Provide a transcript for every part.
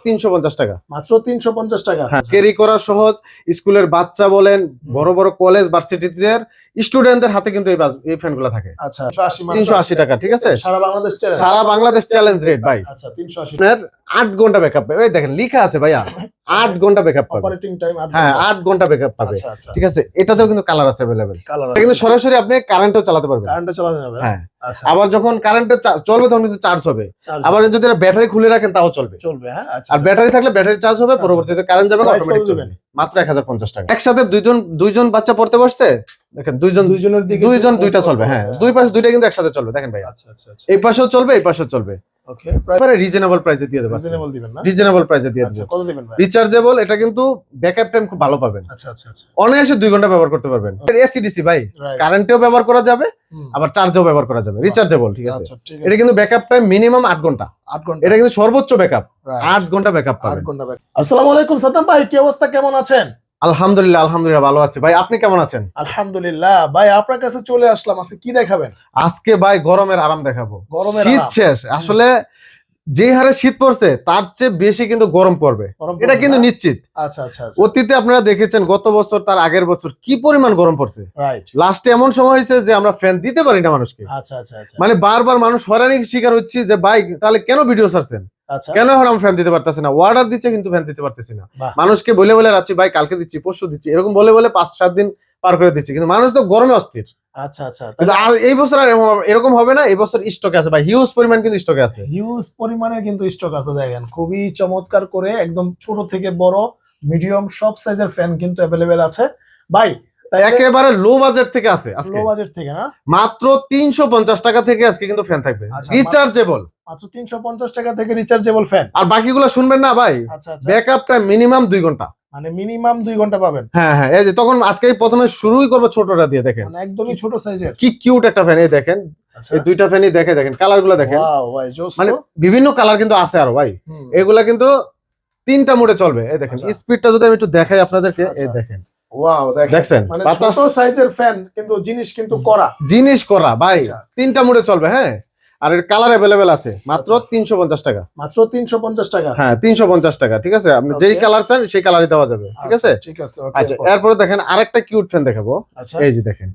350 টাকা, মাত্র 350 টাকা। ক্যারি করা সহজ। স্কুলের বাচ্চা বলেন, বড় বড় কলেজ ভার্সিটির স্টুডেন্টদের হাতে কিন্তু এই ফ্যানগুলো থাকে। আচ্ছা 380 টাকা, ঠিক আছে। সারা বাংলাদেশ চ্যালেঞ্জ রেট ভাই। আচ্ছা 380 8 ঘন্টা ব্যাকআপ পাবে। এই দেখেন লেখা আছে ভাইয়া 8 ঘন্টা ব্যাকআপ পাবে। অপারেটিং টাইম 8 হ্যাঁ 8 ঘন্টা ব্যাকআপ পাবে। ঠিক আছে, এটাতেও কিন্তু কালার আছে अवेलेबल। এটা কিন্তু সরাসরি আপনি কারেন্টও চালাতে পারবেন। কারেন্টে চালাতে যাবে। হ্যাঁ আবার যখন কারেন্টে চলবে তখন কিন্তু চার্জ হবে। আবার যদি ব্যাটারি খুলে রাখেন তাও চলবে। হ্যাঁ আচ্ছা। আর ব্যাটারি থাকলে ব্যাটারি চার্জ হবে, পরবর্তীতে কারেন্ট যাবে, অটোমেটিক চলবে। মাত্র 1050 টাকা। একসাথে দুইজন বাচ্চা পড়তে বসছে, দেখেন দুইজনের দিকে দুইটা চলবে। হ্যাঁ দুই পাশে দুইটা কিন্তু একসাথে চলবে। দেখেন ভাই, আচ্ছা আচ্ছা আচ্ছা, এই পাশেও চলবে এই পাশেও চলবে। ওকে, প্রায় রিজনেবল প্রাইসে দিয়ে দেব। রিজনেবল দিবেন না? রিজনেবল প্রাইসে দিয়ে দেব। আচ্ছা কত দিবেন ভাই? রিচার্জেবল, এটা কিন্তু ব্যাকআপ টাইম খুব ভালো পাবেন। আচ্ছা আচ্ছা আচ্ছা, অনায়াসে 2 ঘন্টা ব্যবহার করতে পারবেন। এসিডিসি ভাই, কারেন্টেও ব্যবহার করা যাবে, আবার চার্জেও ব্যবহার করা যাবে। রিচার্জেবল, ঠিক আছে। এটা কিন্তু ব্যাকআপ টাইম মিনিমাম 8 ঘন্টা। 8 ঘন্টা, এটা কিন্তু সর্বোচ্চ ব্যাকআপ 8 ঘন্টা ব্যাকআপ পাবেন। 8 ঘন্টা ব্যাকআপ। আসসালামু আলাইকুম সাদ্দাম ভাই, কি অবস্থা, কেমন আছেন? আলহামদুলিল্লাহ আলহামদুলিল্লাহ ভালো আছি ভাই, আপনি কেমন আছেন? আলহামদুলিল্লাহ ভাই, আপনার কাছে চলে আসলাম। আজকে কি দেখাবেন? আজকে ভাই গরমের আরাম দেখাবো। শীত শেষ, আসলে যে হারে শীত পড়ছে তার চেয়ে বেশি কিন্তু গরম পড়বে, এটা কিন্তু নিশ্চিত। আচ্ছা আচ্ছা, অতীতে আপনারা দেখেছেন গত বছর, তার আগের বছর কি পরিমাণ গরম পড়ছে। রাইট, লাস্টে এমন সময় হয়েছে যে আমরা ফ্যান দিতে পারি না মানুষকে। আচ্ছা আচ্ছা আচ্ছা, মানে বারবার মানুষ হয়রানির শিকার হচ্ছে যে ভাই তাহলে কেন ভিডিও ছাড়ছেন, কেন এখন আমরা ফ্যান দিতে পারতেছি না। অর্ডার দিচ্ছে কিন্তু ফ্যান দিতে পারতেছি না। মানুষকে বলে বলে রাখছি ভাই কালকে দিচ্ছি পরশু দিচ্ছি, এরকম বলে বলে 5-7 দিন পার করে দিচ্ছি, কিন্তু মানুষ তো গরমে অস্থির। আচ্ছা আচ্ছা, আর এই বছর আর এরকম হবে না। এই বছর স্টকে আছে ভাই, হিউজ পরিমাণ কিন্তু স্টকে আছে। হিউজ পরিমাণে কিন্তু স্টক আছে। দেখেন খুবই চমৎকার করে, একদম ছোট থেকে বড় মিডিয়াম সব সাইজের ফ্যান কিন্তু अवेलेबल আছে ভাই। একেবারে লো বাজেট থেকে আছে আজকে। লো বাজেট থেকে না, মাত্র 350 টাকা থেকে আজকে কিন্তু ফ্যান থাকবে রিচার্জেবল। মাত্র 350 টাকা থেকে রিচার্জেবল ফ্যান। আর বাকিগুলো শুনবেন না ভাই, ব্যাকআপটা মিনিমাম 2 ঘন্টা, মানে মিনিমাম 2 ঘন্টা পাবেন। হ্যাঁ হ্যাঁ, এই যে তখন আজকে প্রথমে শুরুই করব ছোটটা দিয়ে। দেখেন মানে একদমই ছোট সাইজের, কি কিউট একটা ফ্যান। এই দেখেন এই দুইটা ফ্যানই দেখেন কালারগুলো দেখেন। ওয়াও ভাই জোস, মানে বিভিন্ন কালার কিন্তু আছে আরো ভাই। এগুলা কিন্তু 3টা মোডে চলবে। এই দেখেন স্পিডটা যদি আমি একটু দেখাই আপনাদেরকে, এই দেখেন ওয়াও দেখেন, মানে ছোট সাইজের ফ্যান কিন্তু জিনিস করা ভাই। 3টা মোডে চলবে। হ্যাঁ, আর এর কালার अवेलेबल আছে। মাত্র 350 টাকা, মাত্র 350 টাকা। হ্যাঁ 350 টাকা, ঠিক আছে। আপনি যেই কালার চান সেই কালারই দেওয়া যাবে, ঠিক আছে। ঠিক আছে, আচ্ছা এরপরে দেখেন আরেকটা কিউট ফ্যান দেখাবো। এই যে দেখেন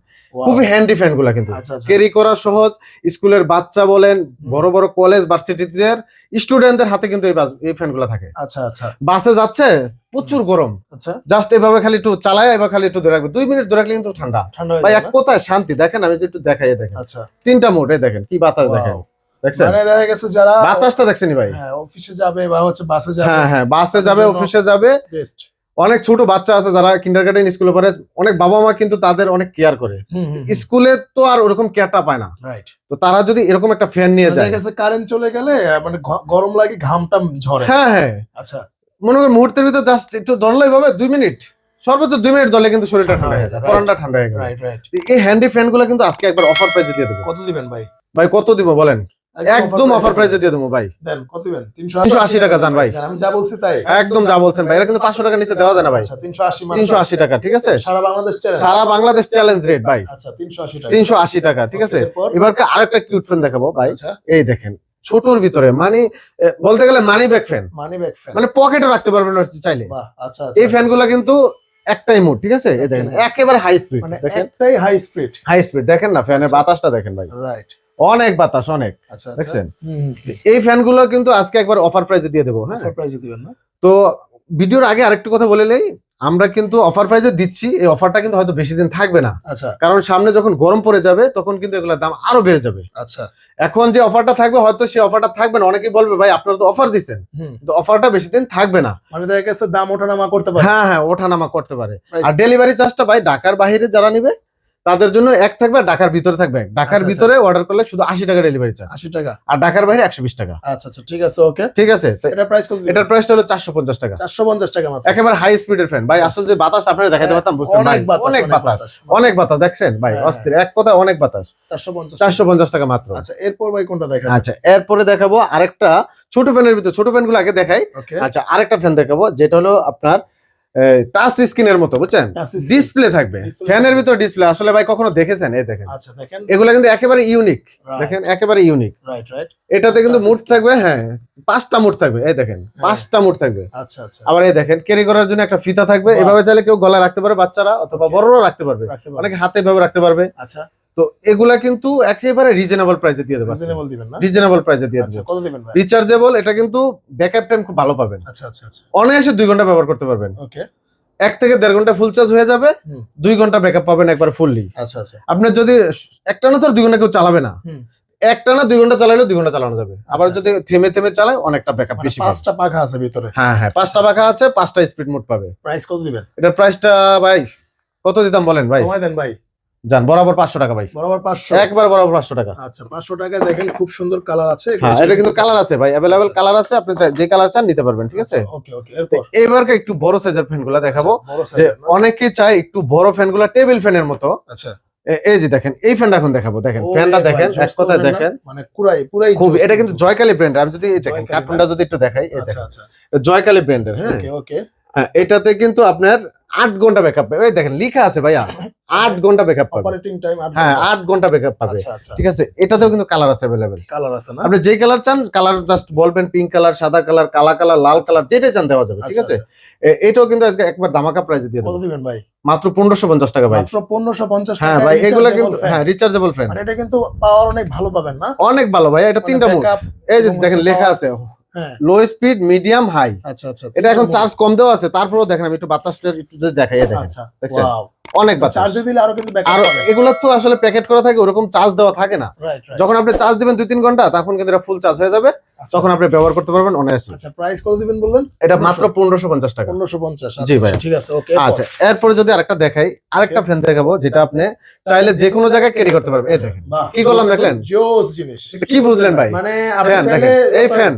খুবই হ্যান্ডি ফ্যান গুলা, কিন্তু ক্যারি করা সহজ। স্কুলের বাচ্চা বলেন, বড় বড় কলেজ ভার্সিটির স্টুডেন্টদের হাতে কিন্তু এই ফ্যান গুলা থাকে। আচ্ছা আচ্ছা, বাসে যাচ্ছে প্রচুর গরম, আচ্ছা জাস্ট এভাবে খালি একটু চালায়, এবার খালি একটু ধরে রাখবে, 2 মিনিট ধরে রাখলে কিন্তু ঠান্ডা ভাই। এক কথায় শান্তি। দেখেন আমি যে একটু দেখাই, দেখেন 3টা মোড। এই দেখেন কি বাতাস, দেখেন দেখছেন, মানে দেখা গেছে যারা বাতাসটা দেখছেনই ভাই। হ্যাঁ অফিসে যাবে বা হচ্ছে বাসে যাবে, হ্যাঁ হ্যাঁ বাসে যাবে, অফিসে যাবে। বেস্ট। অনেক ছোট বাচ্চা আছে যারা কিন্ডারগার্টেন স্কুলে পড়ে, অনেক বাবা মা কিন্তু তাদের অনেক কেয়ার করে। স্কুলে তো আর ওরকম কেয়ারটা পায় না, রাইট। তো তারা যদি এরকম একটা ফ্যান নিয়ে যায়, কারেন্ট চলে গেলে মানে গরম লাগে, ঘামটা ঝরে। হ্যাঁ হ্যাঁ, আচ্ছা মনে করেন মুহূর্তের ভিতর জাস্ট একটু ধরলেই ভাবে 2 মিনিট, সর্বোচ্চ 2 মিনিট ধরলে কিন্তু শরীরটা ঠান্ডা হয়ে যায়, পরানটা ঠান্ডা হয়ে যায়। Right right. এই হ্যান্ডি ফ্যান গুলো কিন্তু আজকে একবার অফার প্রাইসে দিয়ে দেবো। কত দিবেন ভাই? ভাই কত দিব বলেন? একদম অফার প্রাইসে দিয়ে দেবো ভাই। দেন কত দিবেন? 380 টাকা জান ভাই। আমি যা বলছি তাই, একদম যা বলছেন ভাই। এটা কিন্তু 500 টাকা নিচে দেওয়া যায় না ভাই। 380 টাকা, ঠিক আছে। সারা বাংলাদেশ চ্যালেঞ্জ রেট ভাই। আচ্ছা 380 টাকা, ঠিক আছে। এবার আরেকটা কিউট ফ্যান দেখাবো ভাই। এই দেখেন ছোটর ভিতরে, মানে বলতে গেলে মানি ব্যাগ ফ্যান, মানে পকেটে রাখতে পারবেন চাইলে। আচ্ছা, এই ফ্যানগুলো কিন্তু একটাই মোড, ঠিক আছে। এই দেখেন একেবারে হাই স্পিড, দেখেন একটাই হাই স্পিড দেখেন না, ফ্যানের বাতাসটা দেখেন ভাই, রাইট। অনেক বাতাস, অনেক। আচ্ছা দেখছেন এই ফ্যানগুলো কিন্তু আজকে একবার অফার প্রাইসে দিয়ে দেবো। হ্যাঁ অফার প্রাইসে দিবেন না? তো ভিডিওর আগে আরেকটু কথা বলে নেই, আমরা কিন্তু অফার প্রাইসে দিচ্ছি। এই অফারটা কিন্তু হয়তো বেশি দিন থাকবে না, আচ্ছা, কারণ সামনে যখন গরম পড়ে যাবে তখন কিন্তু এগুলোর দাম আরো বেড়ে যাবে। আচ্ছা এখন যে অফারটা থাকবে হয়তো সেই অফারটা থাকবে না। অনেকেই বলবে ভাই আপনারা তো অফার দিচ্ছেন, কিন্তু অফারটা বেশি দিন থাকবে না। মানে দেখা গেছে দাম ওঠানামা করতে পারে। হ্যাঁ হ্যাঁ ওঠানামা করতে পারে। আর ডেলিভারি চার্জটা ভাই ঢাকার বাইরে যারা নিবে তাদের জন্য এক থাকবে, ঢাকার ভিতরে থাকবে। ঢাকার ভিতরে অর্ডার করলে শুধু 80 টাকা ডেলিভারি চার্জ, 80 টাকা। আর ঢাকার বাইরে 120 টাকা। আচ্ছা আচ্ছা ঠিক আছে, ওকে ঠিক আছে। এটার প্রাইস কত? এটার প্রাইসটা হলো 450 টাকা। 450 টাকা মাত্র। একেবারে হাই স্পিডের ফ্যান ভাই। আসলে যে বাতাস আপনারা দেখাতে পারতাম বুঝতেন ভাই, অনেক বাতাস, অনেক বাতাস। দেখছেন ভাই অস্থির, এক কথা অনেক বাতাস। 450 টাকা মাত্র। আচ্ছা এরপর ভাই কোনটা দেখাবো? আচ্ছা এরপরে দেখাবো আরেকটা ছোট ফ্যানের ভিতরে, ছোট ফ্যানগুলো আগে দেখাই। আচ্ছা আরেকটা ফ্যান দেখাবো যেটা হলো আপনার টাচ স্ক্রিনের মতো বুঝছেন, Touch screen। ডিসপ্লে থাকবে, Display ফ্যানের থাকবে। ভিতর ডিসপ্লে। আসলে ভাই কখনো দেখেছেন? এই দেখেন, আচ্ছা দেখেন, এগুলা কিন্তু একেবারে ইউনিক, দেখেন একেবারে ইউনিক। Right right. এটাতে কিন্তু Touch মুড screen। থাকবে, হ্যাঁ 5টা মুড থাকবে, এই দেখেন 5টা মুড থাকবে। আচ্ছা আচ্ছা, আবার এই দেখেন ক্যারি করার জন্য একটা ফিতা থাকবে, বাহ। এভাবে চাইলে কেউ গলায় রাখতে পারে বাচ্চারা, অথবা Okay। বড়রাও রাখতে পারবে, রাখতে পারবেন। অনেকে হাতে এভাবে রাখতে পারবে। আচ্ছা, তো এগুলা কিন্তু একেবারে রিজনেবল প্রাইসে দিয়ে দেবো, রিজনেবল দিবেন না? রিজনেবল প্রাইসে দিয়ে আচ্ছা, দেবো। কত দিবেন ভাই? রিচার্জেবল, এটা কিন্তু ব্যাকআপ টাইম খুব ভালো পাবেন, আচ্ছা আচ্ছা আচ্ছা, অনায়াসে 2 ঘন্টা ব্যবহার করতে পারবেন। ওকে। 1 থেকে 1.5 ঘন্টা ফুল চার্জ হয়ে যাবে, হুম। 2 ঘন্টা ব্যাকআপ পাবেন একবার ফুললি। আচ্ছা আচ্ছা, আপনার যদি একটানা তো আর 2 ঘন্টা কেউ চালাবে না, হুম। একটানা 2 ঘন্টা চালালেও 2 ঘন্টা চালানো যাবে। আবার আচ্ছা। যদি থেমে থেমে চালায় অনেকটা ব্যাকআপ মানে বেশি পাবে। 5টা পাখা আছে ভিতরে। হ্যাঁ হ্যাঁ, 5টা পাখা আছে, 5টা স্পিড মোড পাবে। প্রাইস কত দিবেন? এটার প্রাইসটা ভাই কত দিতাম বলেন ভাই? কমাই দেন ভাই। জান বরাবর 500 টাকা ভাই, বরাবর 500। একবার বরাবর 500 টাকা। আচ্ছা, 500 টাকায় দেখেন খুব সুন্দর কালার আছে। হ্যাঁ, এটা কিন্তু কালার আছে ভাই, अवेलेबल কালার আছে, আপনি যে কালার চান নিতে পারবেন, ঠিক আছে? ওকে ওকে, এরপর এবারকে একটু বড় সাইজের ফ্যানগুলো দেখাবো, বড় যে সাইজের না? অনেকে চায় একটু বড় ফ্যানগুলো টেবিল ফ্যানের মতো। আচ্ছা, এই যে দেখেন এই ফ্যানটা এখন দেখাবো, দেখেন ওরে ফ্যানটা ভাই, দেখেন, এক জোস তো কথায় ফ্যান না? দেখেন মানে পুরাই খুব, জোস এটা কিন্তু জয়কালী ব্র্যান্ড। আমি যদি এই দেখেন জয়কালী কার্টুনটা যদি একটু দেখাই, এই আচ্ছা দেখেন আচ্ছা, জয়কালী ব্র্যান্ডের। হ্যাঁ ওকে ওকে। হ্যাঁ, এটাতে কিন্তু আপনার 8 ঘন্টা ব্যাকআপ পাবে, এই দেখেন লেখা আছে ভাইয়া 8 ঘন্টা ব্যাকআপ পাবে। অপারেটিং টাইম 8 হ্যাঁ ঘন্টা। 8 ঘন্টা ব্যাকআপ পাবে, আচ্ছা আচ্ছা, ঠিক আছে? এটাতেও কিন্তু কালার আছে अवेलेबल, কালার আছে না? আপনি যেই কালার চান কালার জাস্ট বলবেন, পিঙ্ক কালার, সাদা কালার, কালা কালার, লাল কালার, যেটা চান দেওয়া যাবে, ঠিক আচ্ছা, আছে? এটাও কিন্তু আজকে একবার ধামাকা প্রাইসে দিয়ে কত দেবো, দিবেন ভাই? মাত্র 1550 টাকা ভাই। মাত্র 1550 হ্যাঁ টাকা। ভাই, এগুলা কিন্তু হ্যাঁ রিচার্জেবল ফ্যান, মানে এটা কিন্তু পাওয়ার অনেক ভালো পাবেন না? অনেক ভালো ভাই। এটা মানে 3টা মোড, backup এই যে এবং দেখেন হচ্ছে লেখা power। আছে হ্যাঁ, লো স্পিড, মিডিয়াম, হাই। আচ্ছা আচ্ছা। এটা এখন চার্জ কম দেওয়া আছে, তারপরেও দেখেন আমি একটু বাতাসটা একটু যদি দেখাই, এই দেখেন আচ্ছা, দেখছেন ওয়াও। অনেক বাতাস। চার্জে দিলে আরো কিন্তু ব্যাকআপ আর পাবে। এগুলো তো আসলে প্যাকেট করা থাকে, ওরকম চার্জ দেওয়া থাকে না। Right right. যখন আপনি চার্জ দিবেন 2-3 ঘন্টা, তখন কিন্তু এটা ফুল চার্জ হয়ে যাবে, তখন আপনি ব্যবহার করতে পারবেন অনায়াসে। আচ্ছা, প্রাইস কত দিবেন বললেন? এটা মাত্র 1550 টাকা। 1550। জি ভাই। ঠিক আছে, ওকে। আচ্ছা, এরপরে যদি আরেকটা দেখাই, আরেকটা ফ্যান দেখাবো যেটা আপনি চাইলে যে কোনো জায়গায় ক্যারি করতে পারবেন। এই দেখেন কি করলাম দেখলেন? জোস জিনিস। কি বুঝলেন ভাই? মানে আপনি ফ্যান চাইলে দেখেন, এই ফ্যান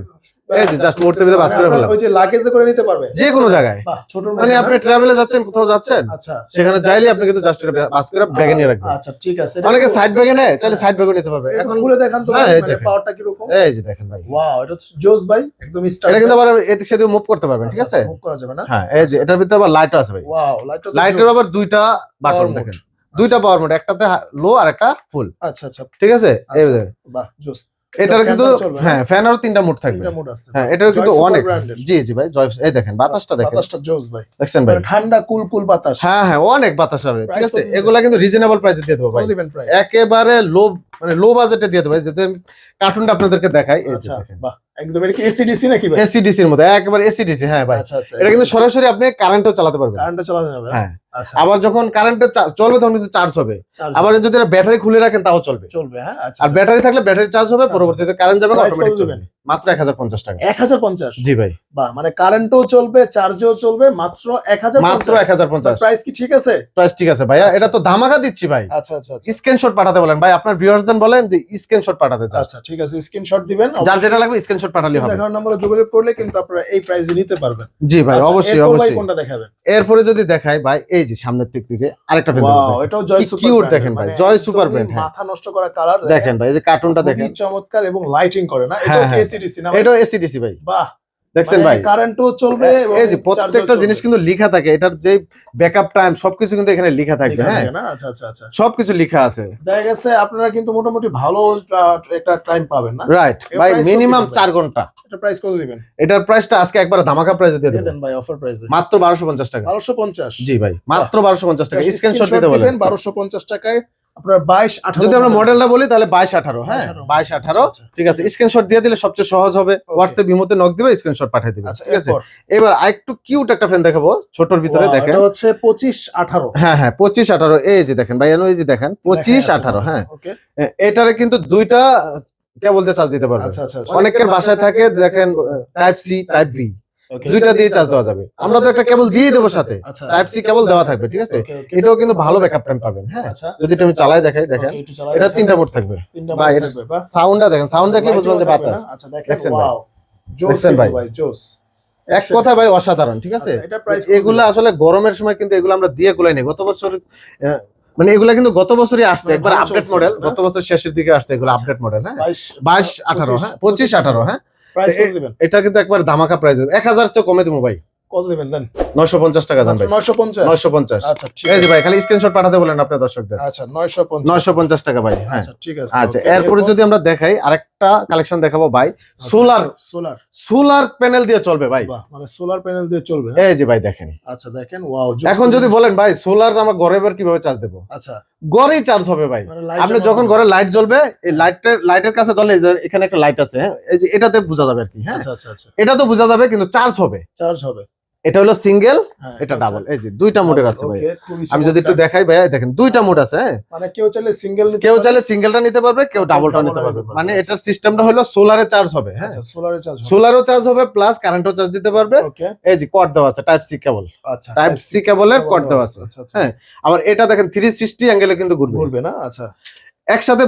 এই যে জাস্ট মুহূর্তের ভিতরে বাস করে ফেললাম, ওই যে লাগেজে করে নিতে পারবে যে কোনো জায়গায়। বাহ, ছোট মানে আপনি ট্রাভেলে যাচ্ছেন, কোথাও যাচ্ছেন, আচ্ছা সেখানে চাইলে আপনি কিন্তু জাস্ট বাস করে ব্যাগে নিয়ে রাখবেন। আচ্ছা, ঠিক আছে। অনেকে সাইড ব্যাগে নেয়, চাইলে সাইড ব্যাগে নিতে পারবে। এখন এখন খুলে দেখান তো হ্যাঁ, ভাই, এই মানে দেখেন। পাওয়ারটা কি রকম? এই যে দেখেন ভাই, ওয়াও, এটা তো জোস ভাই, একদম স্টার। এটা কিন্তু আবার এদিক সেদিকে মুভ করতে পারবেন, ঠিক আছে? মুভ করা যাবে না? হ্যাঁ, এই যে এটার ভিতরে আবার লাইটও আছে ভাই। ওয়াও, লাইটের আবার 2টা বাটন Power দেখেন, mode। 2টা পাওয়ার মোড, একটাতে লো আর একটা ফুল, আচ্ছা আচ্ছা, ঠিক আছে? এই আচ্ছা। যে বাহ, জোস। এটার এটা কিন্তু fan চলবে না? হ্যাঁ ফ্যান আরো 3টা মোড থাকবে। 3টা মোড আছে। হ্যাঁ, এটাও কিন্তু Joy Super অনেক, branded। জি জি ভাই, জয়। এই দেখেন বাতাসটা দেখেন, বাতাসটা জোস ভাই, দেখছেন ভাই? মানে ঠান্ডা কুল কুল বাতাস। হ্যাঁ হ্যাঁ, অনেক বাতাস হবে, ঠিক Price আছে? কত দিবেন? এগুলা কিন্তু রিজনেবল প্রাইসে দিয়ে দেবো কত ভাই, দিবেন প্রাইস? একেবারে লো বাজেটে দিয়ে দেবো ভাই। যদি আমি কার্টুনটা আপনাদেরকে দেখাই, এই যে আচ্ছা, দেখেন বাহ, একদম। এটা কি এসিডিসি নাকি ভাই? এসিডিসির মতো, একেবারে এসিডিসি। হ্যাঁ ভাই, আচ্ছা আচ্ছা, এটা কিন্তু সরাসরি আপনি কারেন্টও চালাতে পারবেন। কারেন্টে চালানো যাবে? হ্যাঁ, আচ্ছা, আবার যখন কারেন্টে চলবে তখন কিন্তু চার্জ হবে। charge আবার যদি ব্যাটারি খুলে রাখেন তাও চলবে। চলবে। হ্যাঁ, আচ্ছা। আর ব্যাটারি থাকলে ব্যাটারি চার্জ হবে, পরবর্তীতে কারেন্ট যাবে, Price অটোমেটিক কত চলবে। দিবেন? মাত্র 1050 টাকা। 1050? জি ভাই, বাহ, মানে কারেন্টও চলবে, চার্জও চলবে, মাত্র 1050। মাত্র 1050। প্রাইস কি ঠিক আছে? প্রাইস ঠিক আছে ভাইয়া, আচ্ছা। এটা তো ধামাকা দিচ্ছি ভাই। আচ্ছা আচ্ছা আচ্ছা, স্ক্রিনশট পাঠাতে বলেন ভাই, আপনার ভিউয়ার্সদের বলেন যে স্ক্রিনশট পাঠাতে চান, আচ্ছা ঠিক আছে, স্ক্রিনশট দিবেন। যার যেটা লাগবে স্ক্রিনশট পাঠালে হবে। দেখার নম্বরে যোগাযোগ করলে কিন্তু আপনারা এই প্রাইসে নিতে পারবেন। জি ভাই, আচ্ছা, অবশ্যই এরপর ভাই অবশ্যই। কোনটা দেখাবেন? এরপরে যদি দেখাই ভাই, এই যে সামনের দিক থেকে আরেকটা ফ্যান ওয়াও, দেখেন, এটাও জয় কি সুপার কিউট ব্র্যান্ড। দেখেন ভাই, জয় সুপার ব্র্যান্ড। হ্যাঁ, মাথা নষ্ট করা কালার দেখেন ভাই, এই যে কার্টুনটা দেখেন, খুবই চমৎকার এবং লাইটিং করে না? হ্যাঁ, এটাও কি হ্যাঁ। এসিডিসি না ভাই? এটাও এসিডিসি ভাই, বাহ, দেখছেন ভাই? কারেন্টও চলবে এবং এই যে প্রত্যেকটা জিনিস কিন্তু লেখা থাকে, এটার যে ব্যাকআপ টাইম সবকিছু কিন্তু এখানে লেখা থাকবে। হ্যাঁ, না? আচ্ছা আচ্ছা আচ্ছা, সবকিছু লেখা আছে। দেখা গেছে আপনারা কিন্তু মোটামুটি ভালো একটা টাইম পাবেন না? রাইট এর ভাই, price কত মিনিমাম দিবেন? 4 ঘন্টা। এটা প্রাইস কত দিবেন? এটার প্রাইসটা আজকে একবার ধামাকা প্রাইসে দিয়ে দিয়ে দেব, দেন ভাই, অফার প্রাইসে মাত্র 1250 টাকা। 1250? জি ভাই, মাত্র 1250 টাকা। স্ক্রিনশট দিতে বলেন। 1250 টাকায় আপনার 22-18। যদি আমরা মডেলটা বলি তাহলে 22-18। হ্যাঁ, 22-18, আচ্ছা, ঠিক আছে? স্ক্রিনশট দিয়ে দিলে সবচেয়ে সহজ হবে। হোয়াটসঅ্যাপ ইমোতে নক দিবে, স্ক্রিনশট পাঠিয়ে দিবে, আচ্ছা, ঠিক আছে? এরপর? এবার আরেকটু কিউট একটা ফ্যান দেখাবো, ছোটর ভিতরে Wow, দেখেন। এটা হচ্ছে 25-18। হ্যাঁ হ্যাঁ, 25-18। এই যে দেখেন ভাই, এই যে দেখেন 25-18। হ্যাঁ, ওকে, এটারে কিন্তু দুইটা কেবল দিয়ে চার্জ দিতে পারবে। আচ্ছা আচ্ছা, অনেকের বাসায় থাকে দেখেন টাইপ সি টাইপ বি, ওকে, দুইটা দিয়ে চার্জ দেওয়া যাবে। আমরা তো একটা কেবল দিয়ে দেবো সাথে, আচ্ছা, টাইপ সি কেবল দেওয়া থাকবে, ঠিক আছে? ওকে, ওকে, এটাও কিন্তু ভালো ব্যাকআপ টাইম পাবেন। হ্যাঁ, আচ্ছা, যদি তুমি চালাই দেখাই, দেখেন ওকে, একটু চালাই এটা দেখেন। 3টা মোড থাকবে। 3টা ভাই, মোড এটা থাকবে, বাহ। সাউন্ডটা দেখেন, সাউন্ড দেখলে বুঝবেন যে থাকবে বাতাস। না? আচ্ছা, দেখেন, দেখছেন ভাই? ওয়াও, জোস দেখছেন ভাই? ভাই, জোস। এক কথা ভাই, অসাধারণ, ঠিক আছে? আচ্ছা, এটা প্রাইস এগুলা আসলে গরমের সময় কিন্তু এগুলো আমরা দিয়ে কুলাই নেই। গত বছর মানে এগুলা কিন্তু গত বছরই আসছে, মানে একবার ভালো আপডেট চলছে, মডেল, না? গত বছর শেষের দিকে আসছে এগুলো আচ্ছা। Update model. হ্যাঁ, 22-18, 22-18। হ্যাঁ, 25-18। হ্যাঁ, প্রাইস কত দিবেন? এটা কিন্তু একবার ধামাকা প্রাইস, 1000 চেয়ে কমে দেবো ভাই। কত দিবেন দেন? 950 টাকা দাম ভাই। 950 950। আচ্ছা ঠিক এই আছে। যে ভাই খালি স্ক্রিনশট পাঠাতে বলেন আপনার দর্শকদের। আচ্ছা 950 950 টাকা ভাই। হ্যাঁ আচ্ছা ঠিক আছে। আচ্ছা ওকে, এরপরে এরপর? যদি আমরা দেখাই আরেকটা কালেকশন দেখাবো ভাই, সোলার সোলার প্যানেল দিয়ে চলবে ভাই। বাহ, মানে সোলার প্যানেল দিয়ে চলবে। এই যে ভাই দেখেন। আচ্ছা দেখেন, ওয়াও। এখন যদি বলেন ভাই সোলার আমরা ঘরে এবার কিভাবে চার্জ দেবো, আচ্ছা ঘরেই চার্জ হবে ভাই। মানে লাইট আপনি যখন ঘরে লাইট জ্বলবে, এই লাইটের কাছে ধরলে এই যে এখানে একটা লাইট আছে, হ্যাঁ এই যে এটাতে বোঝা যাবে আর কি। হ্যাঁ আচ্ছা আচ্ছা আচ্ছা, এটা তো বোঝা যাবে কিন্তু চার্জ হবে। চার্জ হবে। এটা হলো সিঙ্গেল, হ্যাঁ, এটা আচ্ছা। ডাবল। এই যে দুইটা মোডের আছে ভাই। ওকে, খুবই আমি যদি একটু চমৎকার। দেখাই ভাই, দেখেন দুইটা মোড আছে। হ্যাঁ মানে কেউ চাইলে সিঙ্গেল কেউ চাইলে সিঙ্গেলটা নিতে পারবে, কেউ ডাবলটা নিতে পারবে। মানে এটার সিস্টেমটা হলো সোলারে চার্জ হবে। হ্যাঁ আচ্ছা, সোলারে চার্জ হবে। সোলারও চার্জ হবে প্লাস কারেন্টও চার্জ দিতে পারবে। ওকে, এই যে কর্ড দেওয়া আছে, টাইপ সি কেবল, আচ্ছা টাইপ সি কেবলের কর্ড দেওয়া আছে। আচ্ছা আচ্ছা, হ্যাঁ আবার এটা দেখেন 360 অ্যাঙ্গেলে কিন্তু ঘুরবে। বলবে না? আচ্ছা, একসাথে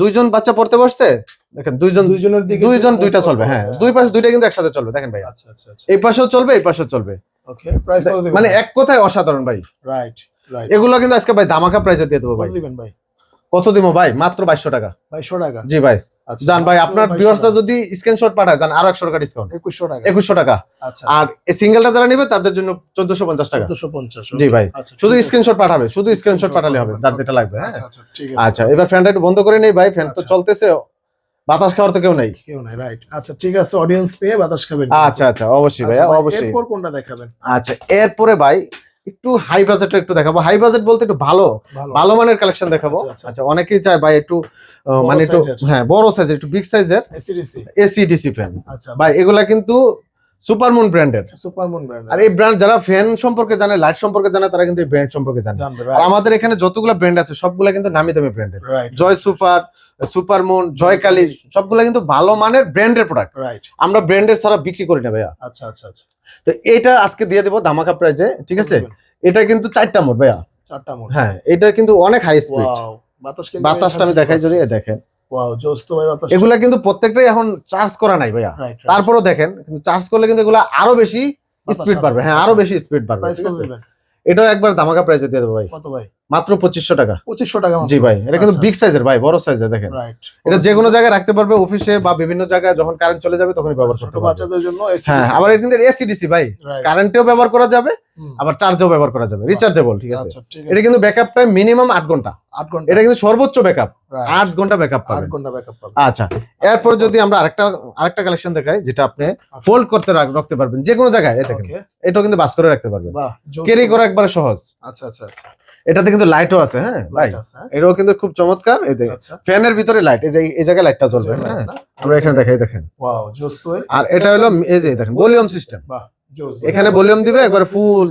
দুইজন বাচ্চা পড়তে বসছে, দেখেন দুইজনের দিকে দুইটা চলবে। হ্যাঁ দুই পাশে দুইটা কিন্তু একসাথে চলবে। দেখেন ভাই আচ্ছা আচ্ছা আচ্ছা, এই পাশেও চলবে, এই পাশেও চলবে। ওকে, প্রাইস কত দিবেন? মানে এক কথায় অসাধারণ ভাই। রাইট রাইট, এগুলো কিন্তু আজকে ভাই ধামাকা প্রাইসে দিয়ে দেবো ভাই। কত দিবেন ভাই? কত দিব ভাই? মাত্র 2200 টাকা। 2200 টাকা। জি ভাই। আচ্ছা জান ভাই আপনার 2200 ভিউয়ার্সরা যদি স্ক্রিনশট পাঠায় জান আরো 100 টাকা ডিসকাউন্ট। 2100 টাকা। 2100 টাকা। আচ্ছা, আর এই সিঙ্গেলটা যারা নেবে তাদের জন্য 1450 টাকা। 1450। জি ভাই, আচ্ছা, শুধু ঠিক আছে। স্ক্রিনশট পাঠাবে, শুধু স্ক্রিনশট পাঠালে হবে যার যেটা লাগবে। হ্যাঁ আচ্ছা আচ্ছা, ঠিক আছে। আচ্ছা এবার ফ্যানটা একটু বন্ধ করে নেই ভাই, ফ্যান তো আচ্ছা। চলতেছে, বাতাস খাওয়ার তো কেউ নাই। কেউ নাই, রাইট। আচ্ছা ঠিক আছে, অডিয়েন্স নিয়ে বাতাস খাবেন। আচ্ছা আচ্ছা অবশ্যই ভাই, আচ্ছা ভাই, অবশ্যই। এরপর কোনটা দেখাবেন? আচ্ছা এরপরে ভাই একটু হাই বাজেট একটু দেখাবো। হাই বাজেট বলতে একটু ভালো মানের কালেকশন দেখাবো। আচ্ছা, আচ্ছা। আচ্ছা অনেকেই চায় ভাই একটু মানে একটু size-এর। হ্যাঁ বড় সাইজের, একটু বিগ সাইজের এসিডিসি। এসি ডিসি ফ্যান আচ্ছা ভাই। এগুলা কিন্তু সুপারমুন ব্র্যান্ডের। Supermoon brand. আর এই ব্র্যান্ড যারা ফ্যান সম্পর্কে জানে, লাইট সম্পর্কে জানে, তারা কিন্তু এই ব্র্যান্ড সম্পর্কে জানে। জানবে, আর আমাদের এখানে যতগুলো ব্র্যান্ড আছে সবগুলা কিন্তু নামি দামি ব্র্যান্ডের। রাইট জয় সুপার, সুপারমুন, জয় কালী সবগুলা কিন্তু ভালো মানের ব্র্যান্ডের প্রোডাক্ট। রাইট। আমরা ব্র্যান্ডের ছাড়া বিক্রি করি না ভাইয়া। আচ্ছা আচ্ছা আচ্ছা, তো এটা আজকে দিয়ে দেবো ধামাকা প্রাইজে, ঠিক আছে? এটা কিন্তু 4টা মোড ভাইয়া। 4টা মোড। হ্যাঁ এটা কিন্তু অনেক হাই স্পিড। ওয়াও, বাতাস কিন্তু বাতাসটা আমি দেখাই যদি, দেখেন ওয়াও, জোস তো ভাই বাতাস। এগুলা কিন্তু প্রত্যেকটাই এখন চার্জ করা নাই ভাইয়া। রাইট, তারপরেও দেখেন কিন্তু চার্জ করলে কিন্তু এগুলা আরো বেশি বাতাস স্পিড হবে। বাড়বে। হ্যাঁ আরো বেশি স্পিড বাড়বে। প্রাইস ঠিক কত আছে? দিবেন? এটাও একবার ধামাকা প্রাইসে দিয়ে দেবো ভাই। কত ভাই? মাত্র 2500 টাকা। 2500 টাকা মাত্র। জি ভাই, এটা কিন্তু আচ্ছা। বিগ সাইজের ভাই, বড় সাইজের। দেখেন রাইট, এটা যে কোনো জায়গায় রাখতে পারবে, অফিসে বা বিভিন্ন জায়গায় যখন কারেন্ট চলে যাবে তখনই ব্যবহার ছোট করতে পারবে। বাচ্চাদের জন্য এসি। হ্যাঁ আবার এটা কিন্তু এসিডিসি ভাই, রাইট। কারেন্টেও ব্যবহার করা যাবে হুম। আবার চার্জেও ব্যবহার করা যাবে, রিচার্জেবল। ঠিক আছে? আচ্ছা ঠিক এটা আছে। কিন্তু ব্যাকআপ টাইম মিনিমাম 8 ঘন্টা। 8 ঘন্টা। এটা কিন্তু সর্বোচ্চ ব্যাকআপ রাইট। 8 ঘন্টা ব্যাকআপ 8 পাবেন। ঘন্টা ব্যাকআপ পাবে। আচ্ছা এরপর যদি আমরা আরেকটা কালেকশন দেখাই যেটা আপনি ফোল্ড করতে রাখতে পারবেন যে কোনো জায়গায়। এটা দেখেন, ওকে, এটাও কিন্তু বাস করে রাখতে পারবেন, বাহ, জোস ক্যারি তো করা ভাই। একবারে সহজ। আচ্ছা আচ্ছা আচ্ছা, এটাতে কিন্তু লাইটও আছে। হ্যাঁ ভাই লাইট আছে, হ্যাঁ? এটাও কিন্তু খুব চমৎকার। এই দেখেন আচ্ছা, ফ্যানের ভিতরে লাইট, এই যে এই জায়গায় লাইটটা জ্বলবে। লাইট হ্যাঁ না? আমরা এখানে দেখাই, দেখেন। ওয়াও, জোস তো ভাই। আর এটা হলো এই যে দেখেন ভলিউম সিস্টেম। বাহ, জোস। এখানে ভলিউম দিবে একবারে ফুল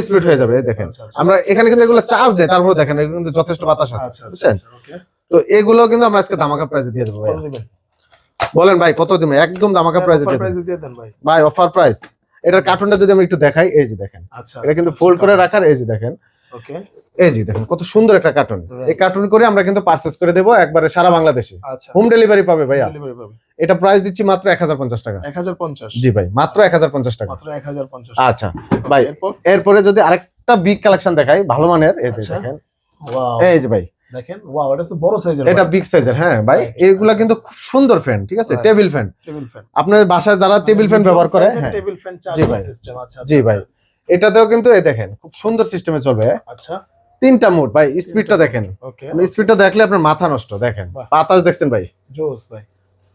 স্পিড হয়ে যাবে। এই দেখেন আচ্ছা, আচ্ছা। আমরা এখানে কিন্তু এগুলো চার্জ দেয়, তারপরে দেখেন এগুলো কিন্তু যথেষ্ট বাতাস আছে, আচ্ছা আচ্ছা বুঝছেন? ওকে, তো এগুলো কিন্তু আমরা আজকে ধামাকা প্রাইসে দিয়ে দেবো ভাই। কত দিবেন? বলেন ভাই কত দিবেন? একদম ধামাকা প্রাইসে দিয়ে দেবো প্রাইসে দিয়ে দেন ভাই। ভাই, অফার প্রাইস। এটার কার্টুনটা যদি আমি একটু দেখাই, এই যে দেখেন আচ্ছা, এটা কিন্তু ফোল্ড করে রাখার। এই যে দেখেন, ওকে, এই যে দেখেন কত সুন্দর একটা কার্টুন। Right. এই কার্টুন করে আমরা কিন্তু পারচেজ করে দেবো একবারে সারা বাংলাদেশে, আচ্ছা, হোম ডেলিভারি পাবে ভাইয়া। ডেলিভারি পাবে। এটা প্রাইস দিচ্ছি মাত্র 1050 টাকা। 1050। জি ভাই, মাত্র 1050 টাকা। মাত্র 1050। আচ্ছা ভাই, এরপর এরপরে যদি আরেকটা বিগ কালেকশন দেখাই ভালো মানের, এই যে আচ্ছা। দেখেন, ওয়াও, এই যে ভাই দেখেন, ওয়াও, এটা তো বড় সাইজের। এটা বিগ সাইজের। হ্যাঁ ভাই Right. এগুলা আচ্ছা, কিন্তু খুব সুন্দর ফ্যান, ঠিক আছে? Right. Table fan, table fan. আপনার বাসায় যারা টেবিল ফ্যান ব্যবহার করে, হ্যাঁ টেবিল ফ্যান জি ভাই। Charging system. আচ্ছা জি ভাই, এটাতেও কিন্তু এই দেখেন খুব সুন্দর সিস্টেমে চলবে। আচ্ছা, 3টা মোড ভাই, স্পিডটা দেখেন। ওকে, স্পিডটা দেখলে আপনার মাথা নষ্ট। দেখেন বাহ। বাতাস দেখছেন ভাই? জোস ভাই,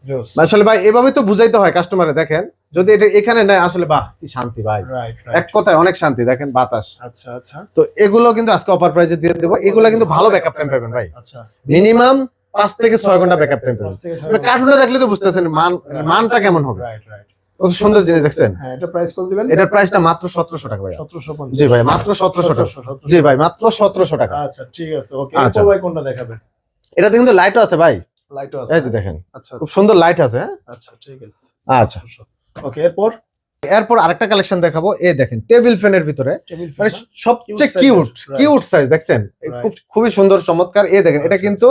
জোস। আসলে ভাই এভাবে তো বুঝাইতে হয় কাস্টমারে। দেখেন যদি এটা এখানে নেয় আসলে বাহ কি শান্তি ভাই, রাইট এক রাইট। কথায় অনেক শান্তি। দেখেন বাতাস। আচ্ছা আচ্ছা তো এগুলো কিন্তু আজকে অফার প্রাইসে দিয়ে দেবো। এগুলো কিন্তু ভালো ব্যাকআপ টাইম পাবেন ভাই, আচ্ছা, মিনিমাম 5 থেকে 6 ঘন্টা ব্যাকআপ টাইম পাবেন। 5 থেকে 6 আপনি কার্টুনটা দেখলে তো বুঝতেছেন মানটা কেমন হবে। Right right. কত সুন্দর জিনিস দেখছেন। হ্যাঁ, এটা প্রাইস কত দিবেন? এটার প্রাইসটা মাত্র 1700 টাকা ভাই। 1750। জি ভাই, মাত্র 1700 টাকা। 1700। জি ভাই, মাত্র 1700 টাকা। আচ্ছা ঠিক আছে, ওকে। আচ্ছা। এরপর ভাই কোনটা দেখাবেন? এটাতে কিন্তু লাইটও আছে ভাই, লাইটও আছে। এই যে দেখেন আচ্ছা খুব সুন্দর লাইট আছে। হ্যাঁ আচ্ছা, ঠিক আছে। আচ্ছা ওকে, এরপর এরপর আরেকটা কালেকশন দেখাবো। এই দেখেন টেবিল ফ্যানের ভিতরে টেবিল মানে ফ্যান। সবচেয়ে Cute size কিউট এর, right. কিউট সাইজ দেখছেন, Right. খুবই সুন্দর চমৎকার। এই দেখেন এটা আচ্ছা, কিন্তু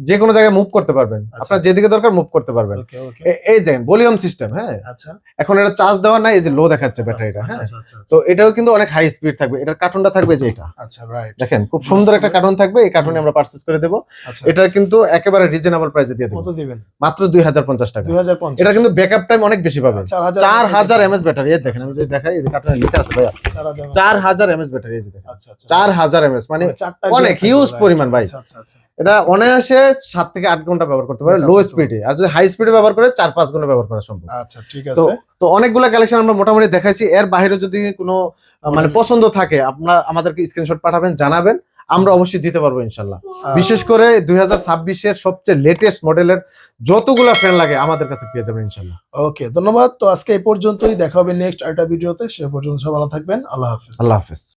যে কোনো জায়গায় মুভ করতে পারবেন, আচ্ছা। আপনার যেদিকে দরকার মুভ করতে পারবেন। ওকে ওকে, এই দেখেন ভলিউম সিস্টেম। হ্যাঁ আচ্ছা এখন এটা চার্জ দেওয়া নাই, এই যে লো দেখাচ্ছে ব্যাটারিটা। আচ্ছা হ্যাঁ আচ্ছা আচ্ছা, তো এটাও কিন্তু অনেক হাই স্পিড থাকবে। এটার কার্টুনটা থাকবে যে এটা আচ্ছা, রাইট। দেখেন খুব সুন্দর একটা কার্টুন থাকবে। এই কার্টুনে আমরা পারচেজ করে দেবো। আচ্ছা, এটা কিন্তু একেবারে রিজনেবল প্রাইসে দিয়ে দেবো, কত দিবেন? মাত্র 2050 টাকা। 2050। এটা কিন্তু ব্যাকআপ টাইম অনেক বেশি পাবে, 4000 4000 এমএস ব্যাটারি। ব্যাটারি, এই দেখেন আমি যদি দেখাই, এই যে কার্টুনে লেখা আছে ভাইয়া 4000 mAh ব্যাটারি, এই যে দেখেন আচ্ছা আচ্ছা 4000 mAh, মানে চারটা অনেক gear হিউজ থাকবে, পরিমাণ ভাই। আচ্ছা আচ্ছা আচ্ছা এটা অনায়াসে 7 থেকে 8 ঘন্টা ব্যবহার করতে পারে লো স্পিডে, আর যদি হাই স্পিডে ব্যবহার করে 4-5 ঘন্টা ব্যবহার করা সম্ভব। আচ্ছা ঠিক তো আছে। তো অনেকগুলো কালেকশন আমরা মোটামুটি দেখাইছি। এর বাইরে যদি কোনো মানে পছন্দ থাকে আপনারা আমাদেরকে স্ক্রিনশট পাঠাবেন, জানাবেন, আমরা অবশ্যই দিতে পারবো ইনশাল্লাহ। বিশেষ করে 2026 এর সবচেয়ে লেটেস্ট মডেলের যতগুলা ফ্যান লাগে আমাদের কাছে পেয়ে যাবেন ইনশাল্লাহ। ওকে, ধন্যবাদ। তো আজকে এই পর্যন্তই, দেখা হবে নেক্সট আরেকটা ভিডিওতে। সে পর্যন্ত সবাই ভালো থাকবেন। আল্লাহ হাফেজ। আল্লাহ হাফেজ।